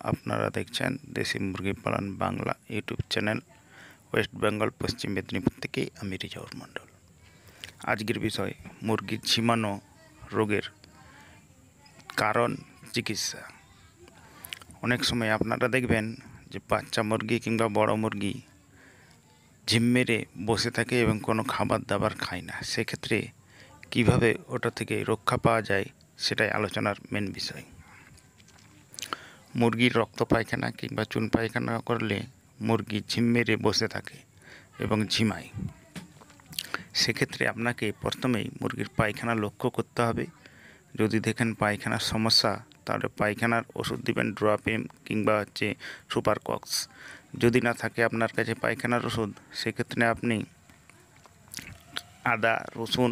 আপনারা দেখছেন দেশি মুরগি পালন Bangla YouTube channel. West Bengal পশ্চিম মেদিনীপুর থেকে আমি রিজাউর মণ্ডল। আজকের বিষয় মুরগির ঝিমানো রোগের কারণ চিকিৎসা। অনেক সময় আপনারা দেখবেন যে বাচ্চা মুরগি কিংবা বড় মুরগি ঝিম মেরে বসে থাকে এবং কোনো খাবার দাবার খায় না। সেক্ষেত্রে কিভাবে ওটা থেকে রক্ষা পাওয়া যায় সেটাই আলোচনার মেন বিষয়। মুরগির রক্ত পায়খানা কিংবা চুন পায়খানা করলে মুরগি ঝিম মেরে বসে থাকে এবং ঝিমায়। সেক্ষেত্রে আপনাকে প্রথমেই মুরগির পায়খানা লক্ষ্য করতে হবে। যদি দেখেন পায়খানার সমস্যা, তাহলে পায়খানার ওষুধ দিবেন ড্রোয়াপিম কিংবা সুপার কক্স। যদি না থাকে আপনার কাছে পায়খানার ওষুধ, সেক্ষেত্রে আপনি আদা, রসুন,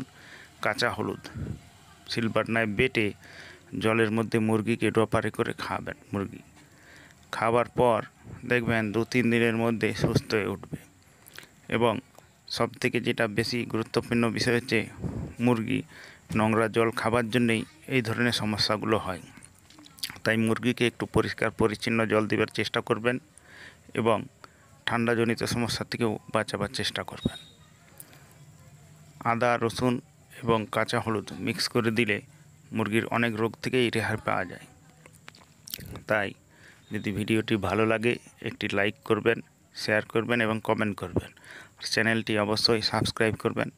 কাঁচা হলুদ সিলবাটনায় বেটে জলের মধ্যে মুরগিকে ড্রপারে করে খাওয়াবেন। মুরগি খাওয়ার পর দেখবেন 2-3 দিনের মধ্যে সুস্থ হয়ে উঠবে। এবং সবথেকে যেটা বেশি গুরুত্বপূর্ণ বিষয় হচ্ছে মুরগি নোংরা জল খাবার জন্যেই এই ধরনের সমস্যাগুলো হয়। তাই মুরগিকে একটু পরিষ্কার পরিচ্ছন্ন জল দেওয়ার চেষ্টা করবেন এবং ঠান্ডাজনিত সমস্যা থেকেও বাঁচাবার চেষ্টা করবেন। আদা, রসুন এবং কাঁচা হলুদ মিক্স করে দিলে মুরগির অনেক রোগ থেকেই রেহাই পাওয়া যায়। তাই যদি ভিডিওটি ভালো লাগে একটি লাইক করবেন, শেয়ার করবেন এবং কমেন্ট করবেন। আর চ্যানেলটি অবশ্যই সাবস্ক্রাইব করবেন।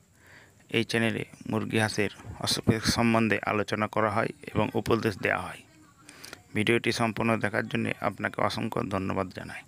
এই চ্যানেলে মুরগি হাঁসের অসুখ সম্বন্ধে আলোচনা করা হয় এবং উপদেশ দেওয়া হয়। ভিডিওটি সম্পূর্ণ দেখার জন্য আপনাকে অসংখ্য ধন্যবাদ জানাই।